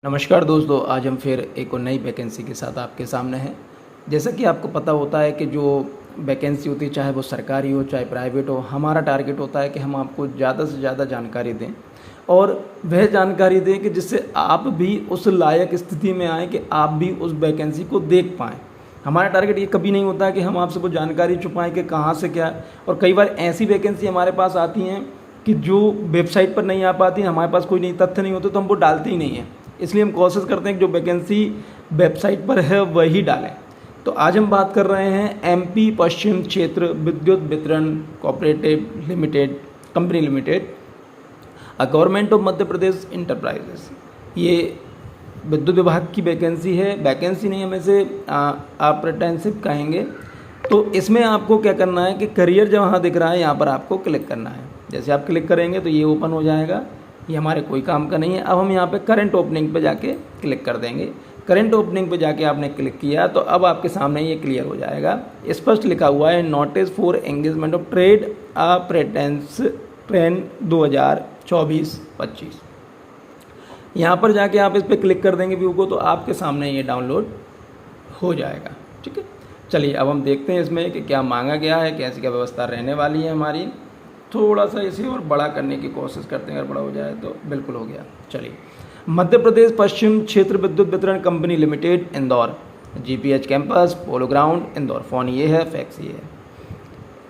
नमस्कार दोस्तों, आज हम फिर एक और नई वैकेंसी के साथ आपके सामने हैं। जैसा कि आपको पता होता है कि जो वैकेंसी होती है, चाहे वो सरकारी हो चाहे प्राइवेट हो, हमारा टारगेट होता है कि हम आपको ज़्यादा से ज़्यादा जानकारी दें और वह जानकारी दें कि जिससे आप भी उस लायक स्थिति में आएँ कि आप भी उस वैकेंसी को देख पाएँ। हमारा टारगेट ये कभी नहीं होता है कि हम आपसे वो जानकारी छुपाएँ कि कहाँ से क्या। और कई बार ऐसी वैकेंसी हमारे पास आती हैं कि जो वेबसाइट पर नहीं आ पाती, हमारे पास कोई नहीं तथ्य नहीं होते तो हम वो डालते ही नहीं हैं। इसलिए हम कोशिश करते हैं कि जो वैकेंसी वेबसाइट पर है वही डालें। तो आज हम बात कर रहे हैं एमपी पश्चिम क्षेत्र विद्युत वितरण cooperative limited company limited, government of Madhya Pradesh enterprises. ये विद्युत विभाग की वैकेंसी है। वैकेंसी नहीं, हम इसे अप्रेंटिसशिप कहेंगे। तो इसमें आपको क्या करना है कि करियर जहाँ दिख रहा है यहाँ पर आपको क्लिक करना है। जैसे आप क्लिक करेंगे तो ये ओपन हो जाएगा। ये हमारे कोई काम का नहीं है। अब हम यहाँ पे करंट ओपनिंग पे जाके क्लिक कर देंगे। करंट ओपनिंग पे जाके आपने क्लिक किया तो अब आपके सामने ये क्लियर हो जाएगा। स्पष्ट लिखा हुआ है notice for engagement of trade apprentice train 2024-25। यहाँ पर जाके आप इस पर क्लिक कर देंगे व्यू को, तो आपके सामने ये डाउनलोड हो जाएगा। ठीक है, चलिए अब हम देखते हैं इसमें कि क्या मांगा गया है, कैसी क्या व्यवस्था रहने वाली है हमारी। थोड़ा सा इसे और बड़ा करने की कोशिश करते हैं, अगर बड़ा हो जाए तो बिल्कुल हो गया। चलिए, मध्य प्रदेश पश्चिम Kshetra Vidyut Vitaran company limited Indore, GPH campus polo ground Indore. Phone ये है, फैक्स ये है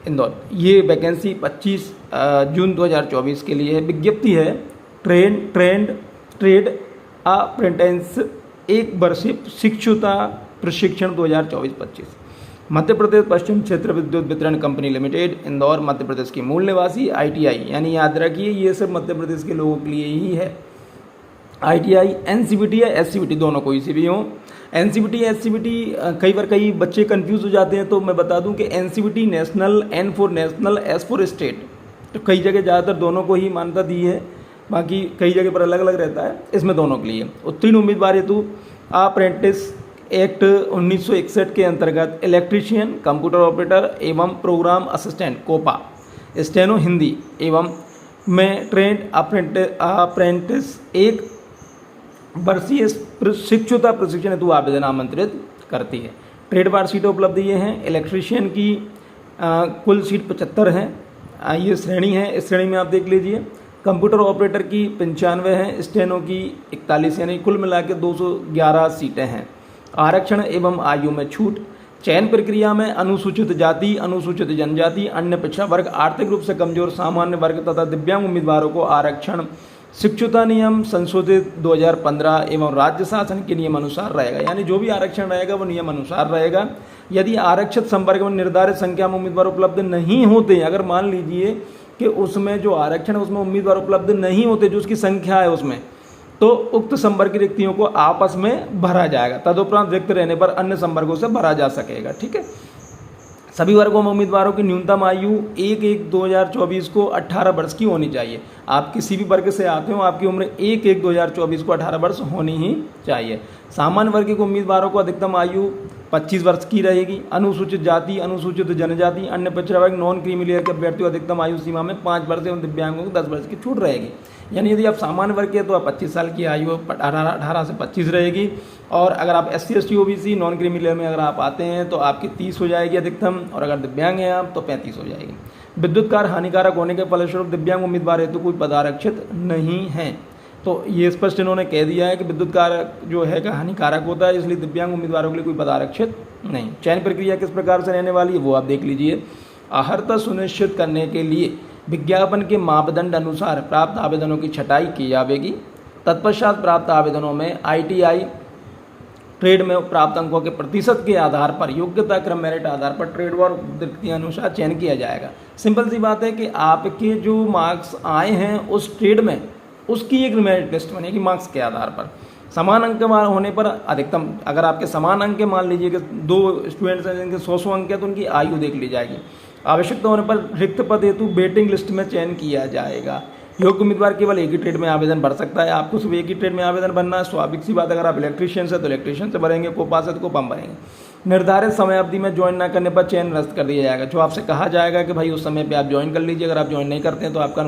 इंदौर। ये वैकेंसी 25 जून 2024 के लिए है। विज्ञप्ति है ट्रेड अप्रेंटिस 1 वर्षीय शिक्षुता प्रशिक्षण 2024-25। मध्य प्रदेश पश्चिम क्षेत्र विद्युत वितरण कंपनी लिमिटेड इंदौर मध्य प्रदेश की मूल निवासी। आईटीआई, यानी याद रखिए ये सब मध्य प्रदेश के लोगों के लिए ही है। आईटीआई एनसीवीटी या एससीवीटी दोनों कोई सी भी हो। एनसीवीटी या एससीवीटी कई बच्चे कंफ्यूज हो जाते हैं, तो मैं बता दूं कि NCVT national, N for national, S for state. तो कई जगह ज़्यादातर दोनों को ही मान्यता दी है, बाकी कई जगह पर अलग अलग रहता है। इसमें दोनों के लिए उत्तीर्ण उम्मीदवार हेतु अप्रेंटिस एक्ट 1961 के अंतर्गत इलेक्ट्रीशियन, कंप्यूटर ऑपरेटर एवं program assistant COPA, steno Hindi एवं में ट्रेंड अप्रेंटिस 1 वर्षीय शिक्षुता प्रशिक्षण हेतु आवेदन आमंत्रित करती है। ट्रेड बार सीटें उपलब्ध ये हैं। इलेक्ट्रीशियन की कुल सीट 75 हैं। ये श्रेणी है, इस श्रेणी में आप देख लीजिए। कंप्यूटर ऑपरेटर की 95 हैं, स्टेनो की 41, यानी कुल मिला के 211 सीटें हैं। आरक्षण एवं आयु में छूट। चयन प्रक्रिया में अनुसूचित जाति, अनुसूचित जनजाति, अन्य पिछड़ा वर्ग, आर्थिक रूप से कमजोर, सामान्य वर्ग तथा दिव्यांग उम्मीदवारों को आरक्षण शिक्षुता नियम संशोधित 2015 एवं राज्य शासन के नियम अनुसार रहेगा। यानी जो भी आरक्षण रहेगा वो नियम अनुसार रहेगा। यदि आरक्षित संवर्ग में निर्धारित संख्या में उम्मीदवार उपलब्ध नहीं होते, अगर मान लीजिए कि उसमें जो आरक्षण है उसमें उम्मीदवार उपलब्ध नहीं होते, जो उसकी संख्या है उसमें, तो उक्त संवर्ग की रिक्तियों को आपस में भरा जाएगा। तदुपरांत रिक्त रहने पर अन्य संवर्गों से भरा जा सकेगा। ठीक है, सभी वर्गों में उम्मीदवारों की न्यूनतम आयु 1/1/2024 को 18 वर्ष की होनी चाहिए। आप किसी भी वर्ग से आते हो, आपकी उम्र 1/1/2024 को 18 वर्ष होनी ही चाहिए। सामान्य वर्ग के उम्मीदवारों को अधिकतम आयु 25 वर्ष की रहेगी। अनुसूचित जाति, अनुसूचित जनजाति, अन्य पिछड़ा वर्ग, नॉन क्रीमी लेयर के अभ्यर्थियों अधिकतम आयु सीमा में 5 वर्ष एवं दिव्यांगों को 10 वर्ष की छूट रहेगी। यानी यदि आप सामान्य वर्ग के तो आप 25 साल की आयु 18 से 25 रहेगी। और अगर आप SC ST OBC non creamy layer में अगर आप आते हैं तो आपकी 30 हो जाएगी अधिकतम, और अगर दिव्यांग हैं आप तो 35 हो जाएगी। विद्युत कार्य हानिकारक होने के फलस्वरूप दिव्यांग उम्मीदवार हेतु कोई पद आरक्षित नहीं है। तो ये स्पष्ट इन्होंने कह दिया है कि विद्युत कार्य जो है का हानिकारक होता है, इसलिए दिव्यांग उम्मीदवारों के लिए कोई पद आरक्षित नहीं। चयन प्रक्रिया किस प्रकार से रहने वाली है वो आप देख लीजिए। अर्हता सुनिश्चित करने के लिए विज्ञापन के मापदंड अनुसार प्राप्त आवेदनों की छटाई की जाएगी। तत्पश्चात प्राप्त आवेदनों में ITI ट्रेड में प्राप्त अंकों के प्रतिशत के आधार पर योग्यता क्रम मेरिट आधार पर ट्रेड और के अनुसार चयन किया जाएगा। सिंपल सी बात है कि आपके जो मार्क्स आए हैं उस ट्रेड में, उसकी एक मेरिट लिस्ट बनेगी मार्क्स के आधार पर। समान अंक होने पर अधिकतम, अगर आपके समान अंक मान लीजिए कि 2 स्टूडेंट्स हैं जिनके 100 अंक है तो उनकी आयु देख ली जाएगी। आवश्यकता होने पर रिक्त पद हेतु वेटिंग लिस्ट में चयन किया जाएगा। योग्य उम्मीदवार केवल एक ही ट्रेड में आवेदन भर सकता है। आपको सिर्फ एक ही ट्रेड में आवेदन भरना है। स्वाभाविक सी बात, अगर आप इलेक्ट्रीशियन से तो इलेक्ट्रीशियन से भरेंगे, कोपा से तो कोपा भरेंगे। निर्धारित समय अवधि में ज्वाइन न करने पर चयन रद्द कर दिया जाएगा। जो आपसे कहा जाएगा कि भाई उस समय पे आप ज्वाइन कर लीजिए, अगर आप ज्वाइन नहीं करते हैं तो आपका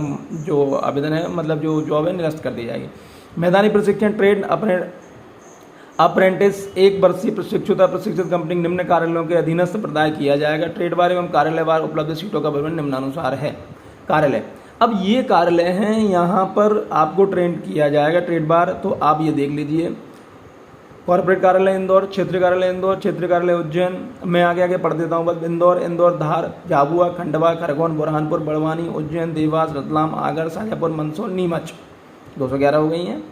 जो आवेदन है, मतलब जो जॉब है, निरस्त कर दी जाएगी। मैदानी प्रशिक्षण ट्रेड अप्रेंटिस 1 वर्षीय प्रशिक्षुता प्रशिक्षित कंपनी निम्न कार्यालयों के अधीनस्थ प्रदाय किया जाएगा। ट्रेड बार एवं कार्यालय बार उपलब्ध सीटों का विवरण निम्नानुसार है। कार्यालय, अब ये कार्यालय हैं, यहाँ पर आपको ट्रेंड किया जाएगा ट्रेड बार, तो आप ये देख लीजिए। कॉर्पोरेट कार्यालय इंदौर, क्षेत्रीय कार्यालय इंदौर, क्षेत्रीय कार्यालय उज्जैन, मैं आगे आगे पढ़ देता हूँ बस। इंदौर, धार, झाबुआ, खंडवा, खरगोन, बुरहानपुर, बड़वानी, उज्जैन, देवास, रतलाम, आगर, शाजापुर, मंदसौर, नीमच, 211 हो गई हैं।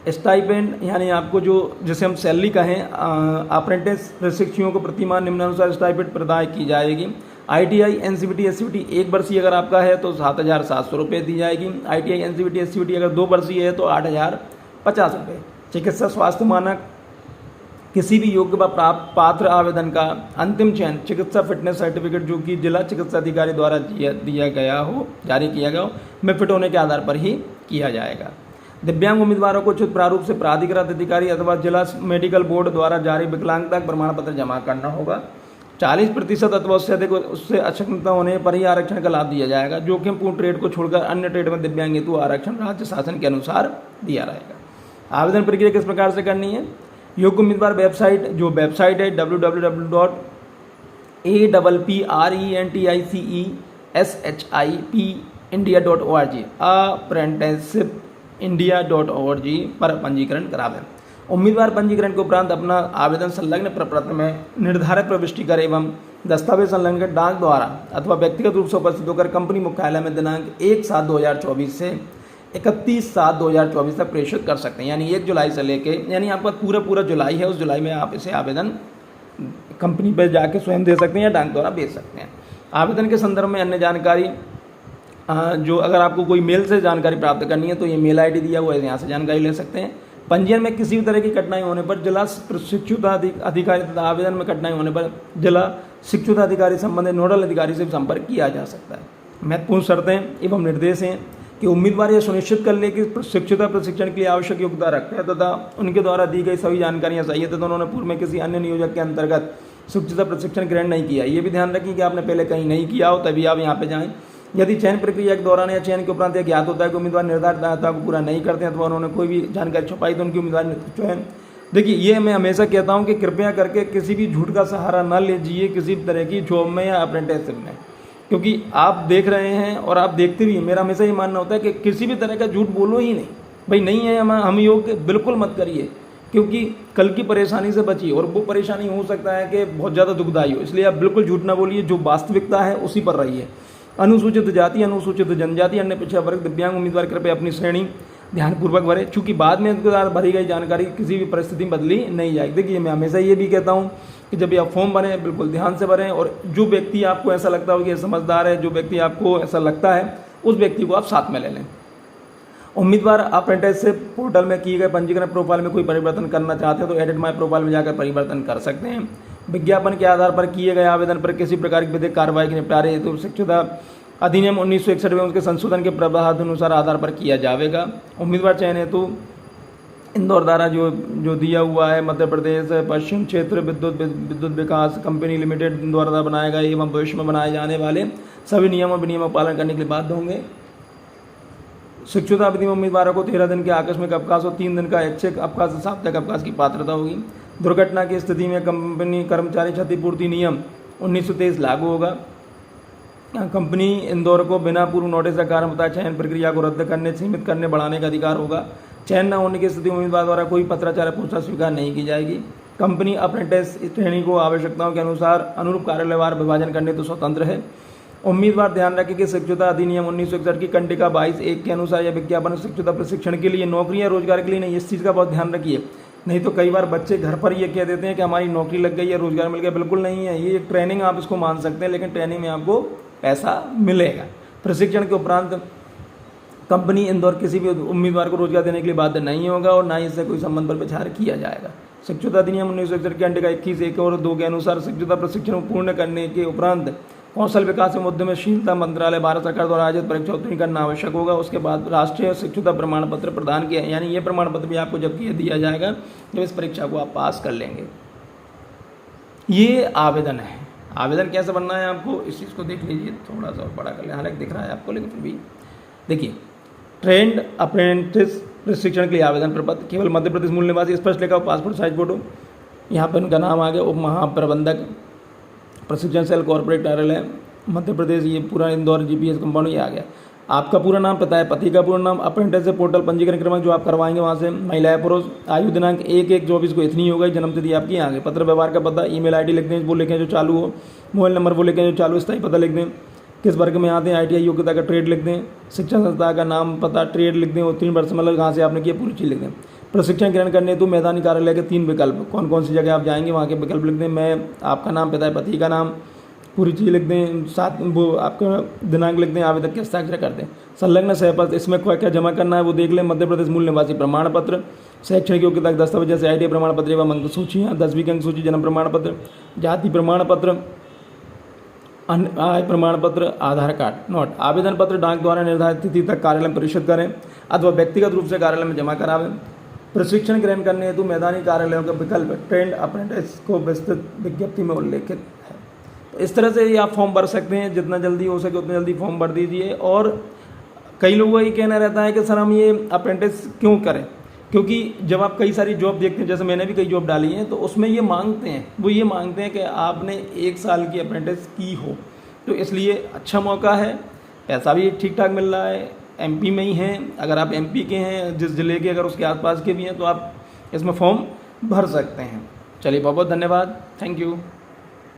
स्टाइपेंड यानी आपको जो जैसे हम सैलरी कहें, अप्रेंटिस प्रशिक्षुओं को प्रतिमाह निम्नानुसार स्टाइपेंड प्रदान की जाएगी। ITI NCVT SCVT 1 वर्षीय अगर आपका है तो 7,700 रुपये दी जाएगी। ITI NCVT SCVT अगर 2 वर्षीय है तो 8,050 रुपये। चिकित्सा स्वास्थ्य मानक, किसी भी योग्य व प्राप्त पात्र आवेदन का अंतिम चयन चिकित्सा फिटनेस सर्टिफिकेट जो कि जिला चिकित्सा अधिकारी द्वारा दिया गया हो, जारी किया गया हो, में फिट होने के आधार पर ही किया जाएगा। दिव्यांग उम्मीदवारों को उचित प्रारूप से प्राधिकृत अधिकारी अथवा जिला मेडिकल बोर्ड द्वारा जारी विकलांगता प्रमाण पत्र जमा करना होगा। 40% अथवा उससे अधिक उससे अक्षमता होने पर ही आरक्षण का लाभ दिया जाएगा। जोखिमपूर्ण ट्रेड को छोड़कर अन्य ट्रेड में दिव्यांग हेतु आरक्षण राज्य शासन के अनुसार दिया रहेगा। आवेदन प्रक्रिया किस प्रकार से करनी है? योग्य उम्मीदवार वेबसाइट है www.aprenticeshipindia.org apprenticeshipindia.org पर पंजीकरण करावें। उम्मीदवार पंजीकरण के उपरांत अपना आवेदन संलग्न प्रपत्र में निर्धारित प्रविष्टि कर एवं दस्तावेज संलग्न कर डाक द्वारा अथवा व्यक्तिगत रूप से उपस्थित होकर कंपनी मुख्यालय में दिनांक 1/7/2024 से 31/7/2024 तक प्रेषित कर सकते हैं। यानी 1 जुलाई से लेके, यानी आपका पूरा जुलाई है, उस जुलाई में आप इसे आवेदन कंपनी पर जाके स्वयं दे सकते हैं या डाक द्वारा भेज सकते हैं। आवेदन के संदर्भ में अन्य जानकारी जो अगर आपको कोई मेल से जानकारी प्राप्त करनी है तो ये मेल ID दिया हुआ है, यहाँ से जानकारी ले सकते हैं। पंजीयन में किसी भी तरह की कठिनाई होने पर जिला शिक्षुता अधिकारी तथा आवेदन में कठिनाई होने पर जिला शिक्षुता अधिकारी संबंधित नोडल अधिकारी से संपर्क किया जा सकता है। महत्वपूर्ण शर्तें एवं निर्देश हैं कि उम्मीदवार यह सुनिश्चित कर ले कि शिक्षुता प्रशिक्षण के लिए आवश्यक योग्यता रखते हैं तथा उनके द्वारा दी गई सभी जानकारियाँ सही है तथा उन्होंने पूर्व में किसी अन्य नियोजक के अंतर्गत शिक्षुता प्रशिक्षण ग्रहण नहीं किया। ये भी ध्यान रखें कि आपने पहले कहीं नहीं किया हो तभी आप यहाँ पे जाएँ। यदि चयन प्रक्रिया के दौरान या चयन के उपरांत यह ज्ञात होता है कि उम्मीदवार निर्धारित दायित्व को पूरा नहीं करते हैं अथवा उन्होंने कोई भी जानकारी छुपाई तो उनकी उम्मीदवार चयन, देखिए ये मैं हमेशा कहता हूं कि कृपया करके किसी भी झूठ का सहारा न लीजिए किसी भी तरह की जॉब में या अप्रेंटिसशिप में, क्योंकि आप देख रहे हैं और आप देखते भी हैं। मेरा हमेशा ये मानना होता है कि किसी भी तरह का झूठ बोलो ही नहीं, भाई नहीं है हम योग्य, बिल्कुल मत करिए, क्योंकि कल की परेशानी से बचिए और वो परेशानी हो सकता है कि बहुत ज़्यादा दुखदायी हो। इसलिए आप बिल्कुल झूठ ना बोलिए, जो वास्तविकता है उसी पर रहिए। अनुसूचित जाति, अनुसूचित जनजाति, अन्य पिछड़ा वर्ग, दिव्यांग उम्मीदवार कृपया अपनी श्रेणी ध्यानपूर्वक भरें, चूंकि बाद में उनके द्वारा भरी गई जानकारी किसी भी परिस्थिति में बदली नहीं जाएगी। देखिए मैं हमेशा ये भी कहता हूँ कि जब आप फॉर्म भरें बिल्कुल ध्यान से भरें और जो व्यक्ति आपको ऐसा लगता हो कि समझदार है, जो व्यक्ति आपको ऐसा लगता है उस व्यक्ति को आप साथ में ले लें। उम्मीदवार अप्रेंटिसशिप पोर्टल में किए गए पंजीकरण प्रोफाइल में कोई परिवर्तन करना चाहते हैं तो एडिट माई प्रोफाइल में जाकर परिवर्तन कर सकते हैं। विज्ञापन के आधार पर किए गए आवेदन पर किसी प्रकार की विधिक कार्रवाई के निपटारे हेतु शिक्षुता अधिनियम 1961 में उसके संशोधन के प्रभावानुसार आधार पर किया जाएगा। उम्मीदवार चयन हेतु इंदौर द्वारा जो दिया हुआ है मध्य प्रदेश पश्चिम क्षेत्र विद्युत विकास कंपनी लिमिटेड द्वारा बनाए गए एवं भविष्य में बनाए जाने वाले सभी नियमों विनियमों का पालन करने के लिए बाध्य होंगे। शिक्षुता अवधि में उम्मीदवारों को 13 दिन के आकस्मिक अवकाश और 3 दिन का ऐच्छिक अवकाश और साप्ताहिक अवकाश की पात्रता होगी। दुर्घटना की स्थिति में कंपनी कर्मचारी क्षतिपूर्ति नियम 1923 लागू होगा। कंपनी इंदौर को बिना पूर्व नोटिस का कारण बताए चयन प्रक्रिया को रद्द करने, सीमित करने, बढ़ाने का अधिकार होगा। चयन न होने की स्थिति उम्मीदवार द्वारा कोई पत्राचार पूछताछ स्वीकार नहीं की जाएगी। कंपनी अप्रेंटिस ट्रेनिंग को आवश्यकताओं के अनुसार अनुरूप कार्यवार विभाजन करने तो स्वतंत्र है। उम्मीदवार ध्यान रखें कि शिक्षुता अधिनियम 1961 की कंडिका 22(1) के अनुसार यह विज्ञापन शिक्षुता प्रशिक्षण के लिए, नौकरी या रोजगार के लिए नहीं। इस चीज़ का बहुत ध्यान रखिए, नहीं तो कई बार बच्चे घर पर ये कह देते हैं कि हमारी नौकरी लग गई है, रोजगार मिल गया। बिल्कुल नहीं है, ये एक ट्रेनिंग आप इसको मान सकते हैं, लेकिन ट्रेनिंग में आपको पैसा मिलेगा। प्रशिक्षण के उपरांत कंपनी इंदौर किसी भी उम्मीदवार को रोजगार देने के लिए बाध्य नहीं होगा और ना ही इससे कोई संबंध पर विचार किया जाएगा। शिक्षुता अधिनियम 1961 के अंडर 21(1) और 2 के अनुसार शिक्षुता प्रशिक्षण पूर्ण करने के उपरांत कौशल विकास एवं उद्यमशीलता मंत्रालय भारत सरकार द्वारा आयोजित परीक्षा उत्तीर्ण करना आवश्यक होगा। उसके बाद राष्ट्रीय शिक्षुता प्रमाण पत्र प्रदान किया, यानी ये प्रमाण पत्र भी आपको जबकि दिया जाएगा जब इस परीक्षा को आप पास कर लेंगे। ये आवेदन है। आवेदन कैसे बनना है आपको इस चीज़ को देख लीजिए, थोड़ा सा और बड़ा कर लें, हालांकि दिख रहा है आपको लेकिन फिर भी देखिए। ट्रेंड अप्रेंटिस प्रशिक्षण के लिए आवेदन प्रपत्र, केवल मध्य प्रदेश मूल निवासी, स्पष्ट लिखा हो, पासपोर्ट साइज फोटो, यहाँ पर उनका नाम आ गया, उप महाप्रबंधक प्रशिक्षण सेल कॉर्पोरेट कार्यालय मध्य प्रदेश, ये पूरा इंदौर जीपीएस कंपाउंड, ये आ गया। आपका पूरा नाम पता है, पति का पूरा नाम, अप्रेंटिसशिप पोर्टल पंजीकरण क्रमांक जो आप करवाएंगे वहाँ से, महिला या पुरुष, आयु दिनांक 1/1/24 को इतनी हो गई, जन्मतिथि आपकी आगे, पत्र व्यवहार का पता, ईमेल आईडी लिख दें वो लिखें जो चालू हो, मोबाइल नंबर वो लिखें जो चालू, स्थायी पता लिख दें, किस वर्ग में आते हैं, ITI योग्यता का ट्रेड लिख दें, शिक्षण संस्था का नाम पता ट्रेड लिख दें, और 3 वर्ष मतलब कहाँ से आपने किया पूरी चीज़ लिख दें। प्रशिक्षण ग्रहण करने तो मैदानी कार्यालय के 3 विकल्प, कौन कौन सी जगह आप जाएंगे वहाँ के विकल्प लिख दें। मैं आपका नाम पिता पति का नाम पूरी चीज़ लिख दें, साथ वो आपका दिनांक लिख दें, आवेदक के हस्ताक्षर कर दें। संलग्न सहपत्र, इसमें क्या जमा करना है वो देख लें। मध्य प्रदेश मूल निवासी प्रमाण पत्र, शैक्षणिक योग्यता के दस्तावेज जैसे ITI प्रमाण पत्र एवं अंक सूचियाँ, 10वीं की अंक सूची, जन्म प्रमाण पत्र, जाति प्रमाण पत्र, आय प्रमाण पत्र, आधार कार्ड। नोट, आवेदन पत्र डाक द्वारा निर्धारित तिथि तक कार्यालय में प्रेषित करें अथवा व्यक्तिगत रूप से कार्यालय में जमा करावें। प्रशिक्षण ग्रहण करने हेतु मैदानी कार्यालयों का विकल्प ट्रेंड अप्रेंटिस को विस्तृत विज्ञप्ति में उल्लेखित है। तो इस तरह से ये आप फॉर्म भर सकते हैं, जितना जल्दी हो सके उतना जल्दी फॉर्म भर दीजिए। और कई लोगों का ये कहना रहता है कि सर हम ये अप्रेंटिस क्यों करें, क्योंकि जब आप कई सारी जॉब देखते हैं, जैसे मैंने भी कई जॉब डाली हैं, तो उसमें ये मांगते हैं कि आपने 1 साल की अप्रेंटिस की हो, तो इसलिए अच्छा मौका है, पैसा भी ठीक ठाक मिल रहा है, MP में ही हैं, अगर आप MP के हैं, जिस ज़िले के अगर उसके आसपास के भी हैं तो आप इसमें फॉर्म भर सकते हैं। चलिए बहुत बहुत धन्यवाद, थैंक यू।